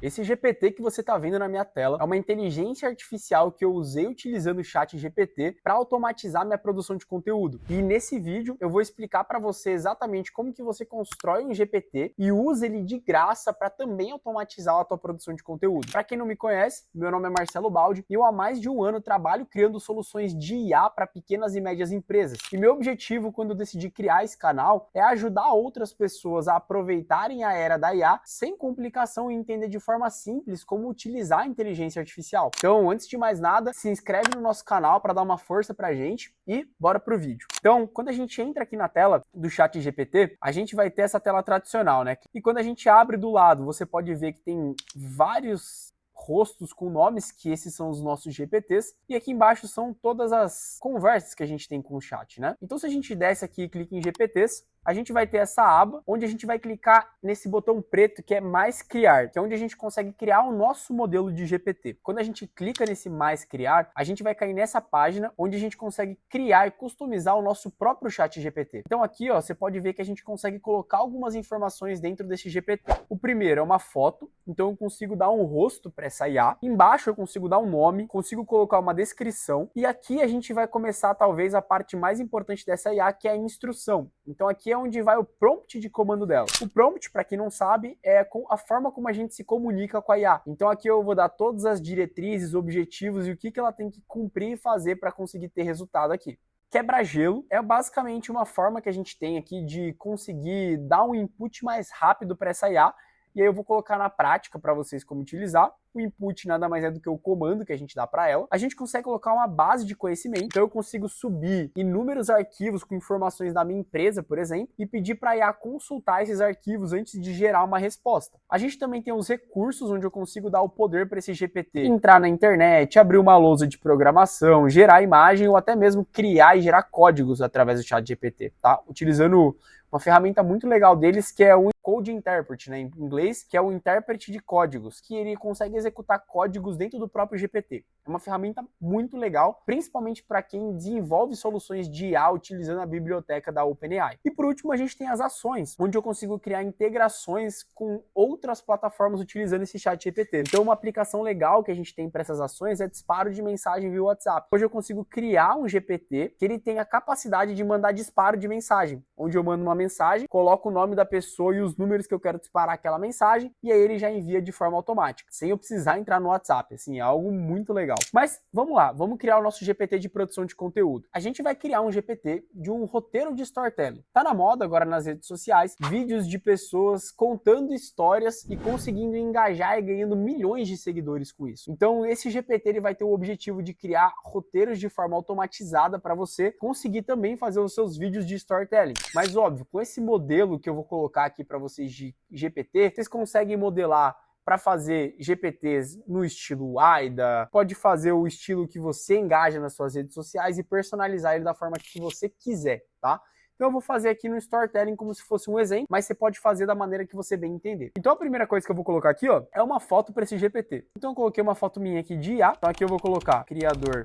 Esse GPT que você está vendo na minha tela é uma inteligência artificial que eu usei utilizando o chat GPT para automatizar minha produção de conteúdo. E nesse vídeo eu vou explicar para você exatamente como que você constrói um GPT e usa ele de graça para também automatizar a tua produção de conteúdo. Para quem não me conhece, meu nome é Marcelo Baldi e eu há mais de um ano trabalho criando soluções de IA para pequenas e médias empresas. E meu objetivo quando eu decidi criar esse canal é ajudar outras pessoas a aproveitarem a era da IA sem complicação e entender de forma simples como utilizar a inteligência artificial. Então, antes de mais nada, se inscreve no nosso canal para dar uma força pra gente e bora pro vídeo. Então, quando a gente entra aqui na tela do chat GPT, a gente vai ter essa tela tradicional, né? E quando a gente abre do lado, você pode ver que tem vários rostos com nomes, que esses são os nossos GPTs, e aqui embaixo são todas as conversas que a gente tem com o chat, né? Então, se a gente desce aqui e clica em GPTs, a gente vai ter essa aba, onde a gente vai clicar nesse botão preto que é mais criar, que é onde a gente consegue criar o nosso modelo de GPT. Quando a gente clica nesse mais criar, a gente vai cair nessa página onde a gente consegue criar e customizar o nosso próprio chat GPT. Então aqui, ó, você pode ver que a gente consegue colocar algumas informações dentro desse GPT. O primeiro é uma foto, então eu consigo dar um rosto para essa IA. Embaixo eu consigo dar um nome, consigo colocar uma descrição, e aqui a gente vai começar talvez a parte mais importante dessa IA, que é a instrução. Então aqui é onde vai o prompt de comando dela. O prompt, para quem não sabe, é a forma como a gente se comunica com a IA. Então aqui eu vou dar todas as diretrizes, objetivos e o que ela tem que cumprir e fazer para conseguir ter resultado aqui. Quebra-gelo é basicamente uma forma que a gente tem aqui de conseguir dar um input mais rápido para essa IA, e aí eu vou colocar na prática para vocês como utilizar. O input nada mais é do que o comando que a gente dá para ela. A gente consegue colocar uma base de conhecimento, então eu consigo subir inúmeros arquivos com informações da minha empresa, por exemplo, e pedir para a IA consultar esses arquivos antes de gerar uma resposta. A gente também tem os recursos onde eu consigo dar o poder para esse GPT entrar na internet, abrir uma lousa de programação, gerar imagem ou até mesmo criar e gerar códigos através do chat GPT, tá? Utilizando uma ferramenta muito legal deles, que é o Code Interpret, né, em inglês, que é o intérprete de códigos, que ele consegue executar códigos dentro do próprio GPT. É uma ferramenta muito legal, principalmente para quem desenvolve soluções de IA utilizando a biblioteca da OpenAI. E por último, a gente tem as ações, onde eu consigo criar integrações com outras plataformas utilizando esse chat GPT. Então, uma aplicação legal que a gente tem para essas ações é disparo de mensagem via WhatsApp. Hoje eu consigo criar um GPT que ele tem a capacidade de mandar disparo de mensagem, onde eu mando uma mensagem, coloco o nome da pessoa e os números que eu quero disparar aquela mensagem, e aí ele já envia de forma automática, sem eu precisar entrar no WhatsApp. Assim, é algo muito legal. Mas vamos lá, vamos criar o nosso GPT de produção de conteúdo. A gente vai criar um GPT de um roteiro de storytelling. Tá na moda agora nas redes sociais, vídeos de pessoas contando histórias e conseguindo engajar e ganhando milhões de seguidores com isso. Então esse GPT ele vai ter o objetivo de criar roteiros de forma automatizada para você conseguir também fazer os seus vídeos de storytelling. Mas óbvio, com esse modelo que eu vou colocar aqui para vocês de GPT, vocês conseguem modelar para fazer GPTs no estilo AIDA, pode fazer o estilo que você engaja nas suas redes sociais e personalizar ele da forma que você quiser, tá? Então eu vou fazer aqui no Storytelling como se fosse um exemplo, mas você pode fazer da maneira que você bem entender. Então a primeira coisa que eu vou colocar aqui, ó, é uma foto para esse GPT. Então eu coloquei uma foto minha aqui de IA, então aqui eu vou colocar criador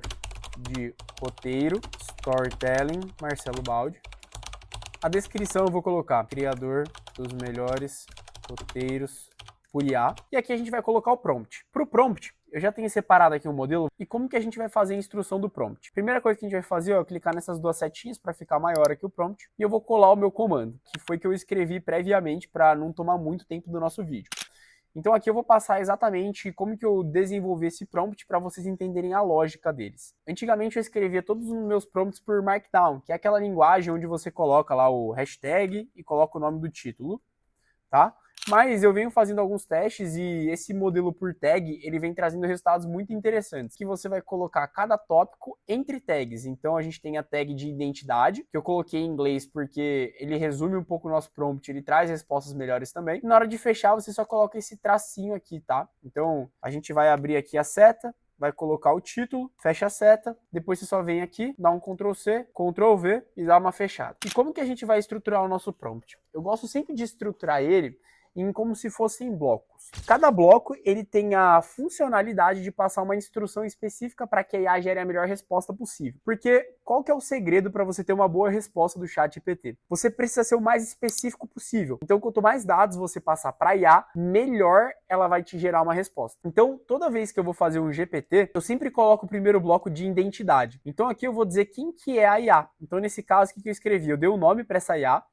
de roteiro, Storytelling, Marcelo Baldi. A descrição eu vou colocar criador dos melhores roteiros por IA. E aqui a gente vai colocar o prompt. Para o prompt, eu já tenho separado aqui um modelo e como que a gente vai fazer a instrução do prompt. Primeira coisa que a gente vai fazer é clicar nessas duas setinhas para ficar maior aqui o prompt e eu vou colar o meu comando, que foi que eu escrevi previamente para não tomar muito tempo do nosso vídeo. Então aqui eu vou passar exatamente como que eu desenvolvi esse prompt para vocês entenderem a lógica deles. Antigamente eu escrevia todos os meus prompts por Markdown, que é aquela linguagem onde você coloca lá o hashtag e coloca o nome do título, tá? Mas eu venho fazendo alguns testes e esse modelo por tag, ele vem trazendo resultados muito interessantes, que você vai colocar cada tópico entre tags. Então a gente tem a tag de identidade, que eu coloquei em inglês porque ele resume um pouco o nosso prompt, ele traz respostas melhores também. E na hora de fechar, você só coloca esse tracinho aqui, tá? Então a gente vai abrir aqui a seta, vai colocar o título, fecha a seta, depois você só vem aqui, dá um Ctrl+C, Ctrl+V e dá uma fechada. E como que a gente vai estruturar o nosso prompt? Eu gosto sempre de estruturar ele em como se fossem blocos. Cada bloco ele tem a funcionalidade de passar uma instrução específica para que a IA gere a melhor resposta possível. Porque qual que é o segredo para você ter uma boa resposta do ChatGPT? Você precisa ser o mais específico possível. Então, quanto mais dados você passar para a IA, melhor ela vai te gerar uma resposta. Então, toda vez que eu vou fazer um GPT, eu sempre coloco o primeiro bloco de identidade. Então, aqui eu vou dizer quem que é a IA. Então, nesse caso, o que eu escrevi? Eu dei um nome para essa IA.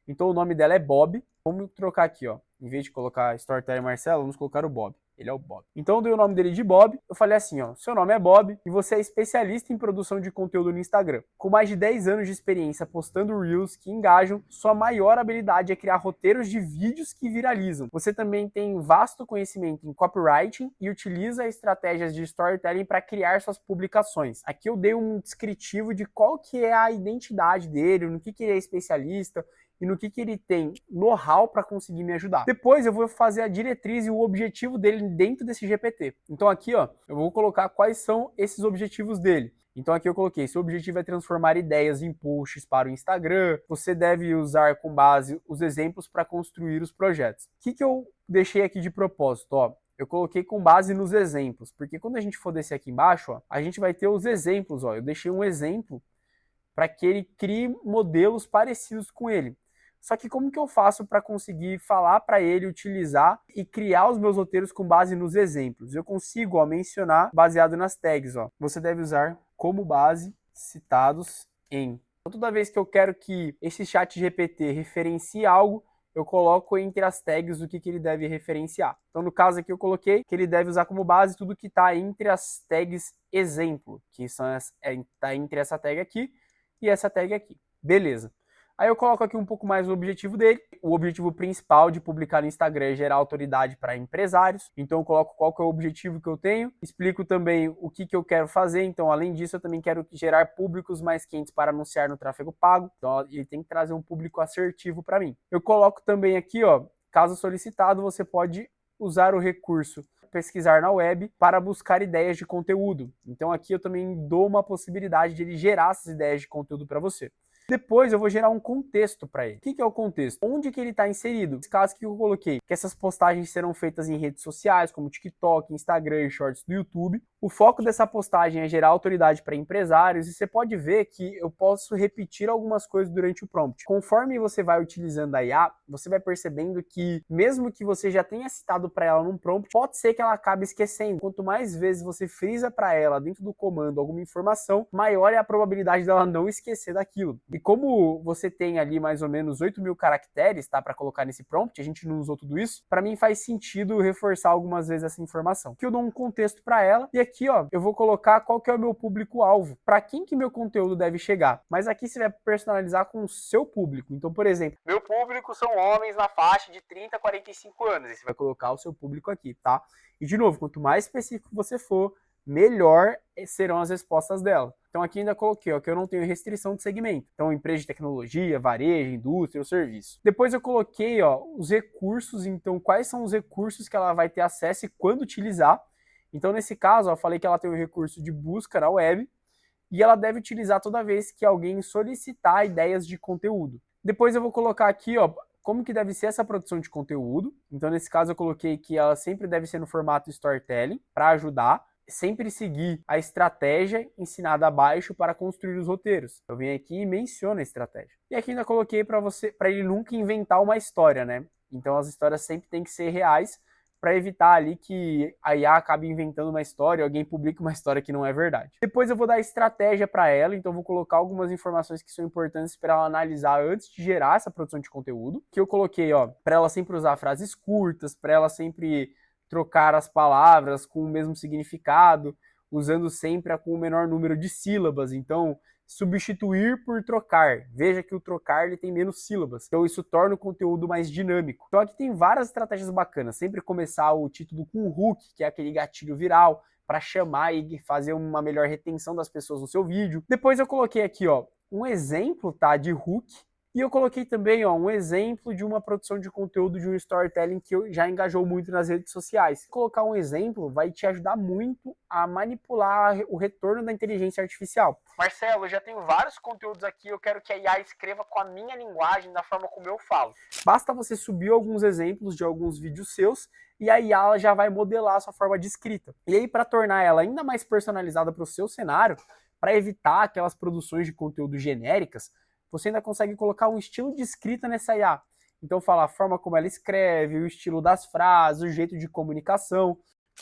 Então, o nome dela é Bob. Vamos trocar aqui, ó. Em vez de colocar Storyteller Marcelo, vamos colocar o Bob. Ele é o Bob. Então eu dei o nome dele de Bob, eu falei assim, ó, seu nome é Bob e você é especialista em produção de conteúdo no Instagram. Com mais de 10 anos de experiência postando Reels que engajam, sua maior habilidade é criar roteiros de vídeos que viralizam. Você também tem vasto conhecimento em copywriting e utiliza estratégias de storytelling para criar suas publicações. Aqui eu dei um descritivo de qual que é a identidade dele, no que ele é especialista, e no que ele tem know-how para conseguir me ajudar. Depois eu vou fazer a diretriz e o objetivo dele dentro desse GPT. Então aqui, ó, eu vou colocar quais são esses objetivos dele. Então aqui eu coloquei, seu objetivo é transformar ideias em posts para o Instagram, você deve usar com base os exemplos para construir os projetos. O que eu deixei aqui de propósito, ó? Eu coloquei com base nos exemplos, porque quando a gente for descer aqui embaixo, ó, a gente vai ter os exemplos, ó. Eu deixei um exemplo para que ele crie modelos parecidos com ele. Só que como que eu faço para conseguir falar para ele utilizar e criar os meus roteiros com base nos exemplos? Eu consigo, ó, mencionar baseado nas tags, ó. Você deve usar como base citados em. Então, toda vez que eu quero que esse chat GPT referencie algo, eu coloco entre as tags o que ele deve referenciar. Então, no caso aqui, eu coloquei que ele deve usar como base tudo que está entre as tags exemplo, que está entre essa tag aqui e essa tag aqui. Beleza. Aí eu coloco aqui um pouco mais o objetivo dele. O objetivo principal de publicar no Instagram é gerar autoridade para empresários. Então eu coloco qual que é o objetivo que eu tenho. Explico também o que eu quero fazer. Então, além disso, eu também quero gerar públicos mais quentes para anunciar no tráfego pago. Então ele tem que trazer um público assertivo para mim. Eu coloco também aqui, ó, caso solicitado, você pode usar o recurso pesquisar na web para buscar ideias de conteúdo. Então aqui eu também dou uma possibilidade de ele gerar essas ideias de conteúdo para você. Depois eu vou gerar um contexto para ele. O que é o contexto? Onde que ele está inserido? Nesse caso que eu coloquei, que essas postagens serão feitas em redes sociais, como TikTok, Instagram e Shorts do YouTube. O foco dessa postagem é gerar autoridade para empresários e você pode ver que eu posso repetir algumas coisas durante o prompt. Conforme você vai utilizando a IA, você vai percebendo que mesmo que você já tenha citado para ela num prompt, pode ser que ela acabe esquecendo. Quanto mais vezes você frisa para ela dentro do comando alguma informação, maior é a probabilidade dela não esquecer daquilo. E como você tem ali mais ou menos 8.000 caracteres, tá, para colocar nesse prompt, a gente não usou tudo isso, para mim faz sentido reforçar algumas vezes essa informação. Aqui eu dou um contexto para ela e aqui, ó, eu vou colocar qual que é o meu público-alvo, para quem que meu conteúdo deve chegar. Mas aqui você vai personalizar com o seu público. Então, por exemplo, meu público são homens na faixa de 30 a 45 anos. E você vai colocar o seu público aqui, tá? E de novo, quanto mais específico você for, melhor serão as respostas dela. Então aqui ainda coloquei, ó, que eu não tenho restrição de segmento. Então empresa de tecnologia, varejo, indústria ou serviço. Depois eu coloquei, ó, os recursos, então quais são os recursos que ela vai ter acesso e quando utilizar. Então nesse caso, ó, eu falei que ela tem o recurso de busca na web e ela deve utilizar toda vez que alguém solicitar ideias de conteúdo. Depois eu vou colocar aqui, ó, como que deve ser essa produção de conteúdo. Então nesse caso eu coloquei que ela sempre deve ser no formato storytelling para ajudar. Sempre seguir a estratégia ensinada abaixo para construir os roteiros. Eu venho aqui e menciono a estratégia. E aqui ainda coloquei para ele nunca inventar uma história, né? Então as histórias sempre têm que ser reais para evitar ali que a IA acabe inventando uma história, alguém publique uma história que não é verdade. Depois eu vou dar estratégia para ela, então eu vou colocar algumas informações que são importantes para ela analisar antes de gerar essa produção de conteúdo. Que eu coloquei, ó, para ela sempre usar frases curtas, para ela sempre trocar as palavras com o mesmo significado, usando sempre com o menor número de sílabas. Então, substituir por trocar. Veja que o trocar ele tem menos sílabas. Então, isso torna o conteúdo mais dinâmico. Então, aqui tem várias estratégias bacanas. Sempre começar o título com hook, que é aquele gatilho viral, para chamar e fazer uma melhor retenção das pessoas no seu vídeo. Depois eu coloquei aqui, ó, um exemplo, tá, de hook E eu coloquei também um exemplo de uma produção de conteúdo de um storytelling que já engajou muito nas redes sociais. Colocar um exemplo vai te ajudar muito a manipular o retorno da inteligência artificial. Marcelo, eu já tenho vários conteúdos aqui, eu quero que a IA escreva com a minha linguagem, da forma como eu falo. Basta você subir alguns exemplos de alguns vídeos seus e a IA ela já vai modelar a sua forma de escrita. E aí, para tornar ela ainda mais personalizada para o seu cenário, para evitar aquelas produções de conteúdo genéricas, você ainda consegue colocar um estilo de escrita nessa IA. Então fala a forma como ela escreve, o estilo das frases, o jeito de comunicação.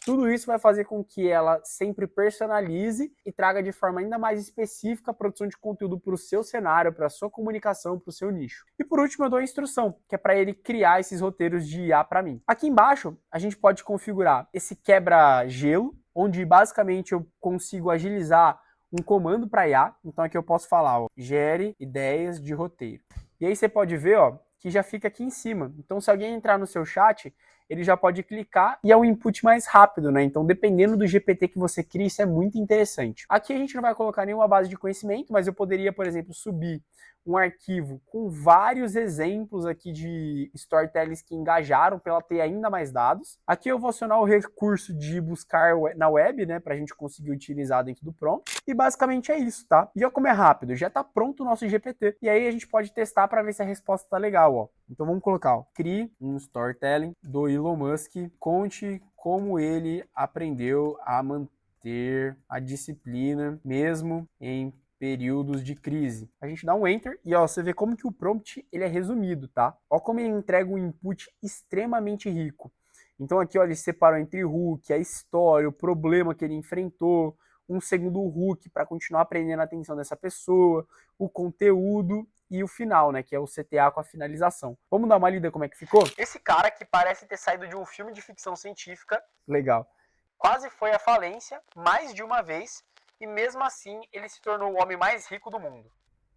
Tudo isso vai fazer com que ela sempre personalize e traga de forma ainda mais específica a produção de conteúdo para o seu cenário, para a sua comunicação, para o seu nicho. E por último eu dou a instrução, que é para ele criar esses roteiros de IA para mim. Aqui embaixo a gente pode configurar esse quebra-gelo, onde basicamente eu consigo agilizar um comando para IA. Então aqui eu posso falar, gere ideias de roteiro. E aí você pode ver, que já fica aqui em cima. Então se alguém entrar no seu chat, ele já pode clicar e é um input mais rápido, né? Então dependendo do GPT que você cria, isso é muito interessante. Aqui a gente não vai colocar nenhuma base de conhecimento, mas eu poderia, por exemplo, subir um arquivo com vários exemplos aqui de storytellings que engajaram para ela ter ainda mais dados. Aqui eu vou acionar o recurso de buscar na web, né, para a gente conseguir utilizar dentro do prompt. E basicamente é isso, tá? E olha como é rápido, já está pronto o nosso GPT. E aí a gente pode testar para ver se a resposta tá legal, Então vamos colocar, crie um storytelling do Elon Musk, conte como ele aprendeu a manter a disciplina mesmo em períodos de crise. A gente dá um Enter e você vê como que o prompt ele é resumido, tá? Olha como ele entrega um input extremamente rico. Então aqui ele separou entre o hook, a história, o problema que ele enfrentou, um segundo hook para continuar prendendo a atenção dessa pessoa, o conteúdo e o final, né, que é o CTA com a finalização. Vamos dar uma lida como é que ficou? Esse cara que parece ter saído de um filme de ficção científica, legal, quase foi à falência mais de uma vez, e mesmo assim ele se tornou o homem mais rico do mundo.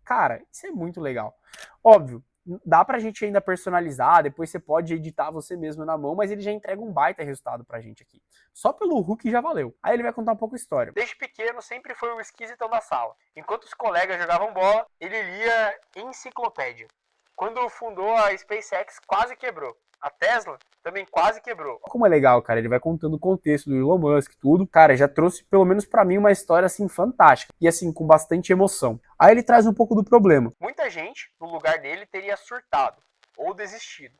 Cara, isso é muito legal. Óbvio, dá pra gente ainda personalizar, depois você pode editar você mesmo na mão, mas ele já entrega um baita resultado pra gente aqui. Só pelo hook já valeu. Aí ele vai contar um pouco a história. Desde pequeno sempre foi o esquisitão da sala. Enquanto os colegas jogavam bola, ele lia enciclopédia. Quando fundou a SpaceX, quase quebrou. A Tesla também quase quebrou. Como é legal, cara, ele vai contando o contexto do Elon Musk, tudo. Cara, já trouxe, pelo menos pra mim, uma história, assim, fantástica. E, assim, com bastante emoção. Aí ele traz um pouco do problema. Muita gente, no lugar dele, teria surtado ou desistido.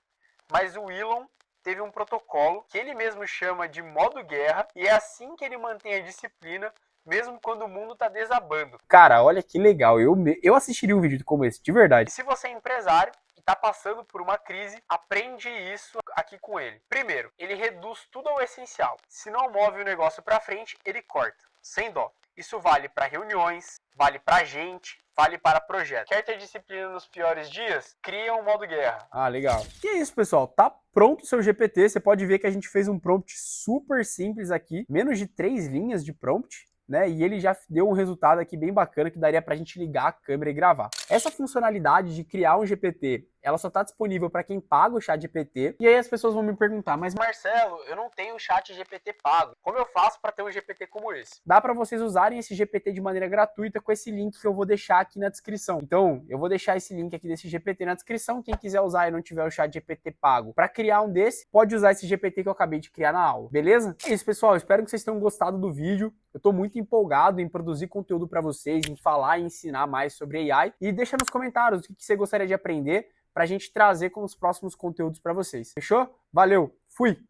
Mas o Elon teve um protocolo que ele mesmo chama de modo guerra, e é assim que ele mantém a disciplina, mesmo quando o mundo tá desabando. Cara, olha que legal. Eu assistiria um vídeo como esse, de verdade. E se você é empresário, está passando por uma crise, aprende isso aqui com ele. Primeiro, ele reduz tudo ao essencial. Se não move o negócio para frente, ele corta, sem dó. Isso vale para reuniões, vale para gente, vale para projetos. Quer ter disciplina nos piores dias? Cria um modo guerra. Ah, legal. E é isso, pessoal. Tá pronto o seu GPT. Você pode ver que a gente fez um prompt super simples aqui. Menos de 3 linhas de prompt. Né? E ele já deu um resultado aqui bem bacana que daria pra gente ligar a câmera e gravar. Essa funcionalidade de criar um GPT, ela só tá disponível para quem paga o ChatGPT. E aí as pessoas vão me perguntar, mas Marcelo, eu não tenho o ChatGPT pago. Como eu faço para ter um GPT como esse? Dá para vocês usarem esse GPT de maneira gratuita com esse link que eu vou deixar aqui na descrição. Então, eu vou deixar esse link aqui desse GPT na descrição. Quem quiser usar e não tiver o ChatGPT pago para criar um desse, pode usar esse GPT que eu acabei de criar na aula, beleza? É isso, pessoal. Espero que vocês tenham gostado do vídeo. Eu tô muito empolgado em produzir conteúdo para vocês, em falar e ensinar mais sobre AI. E deixa nos comentários o que você gostaria de aprender pra gente trazer com os próximos conteúdos para vocês. Fechou? Valeu, fui!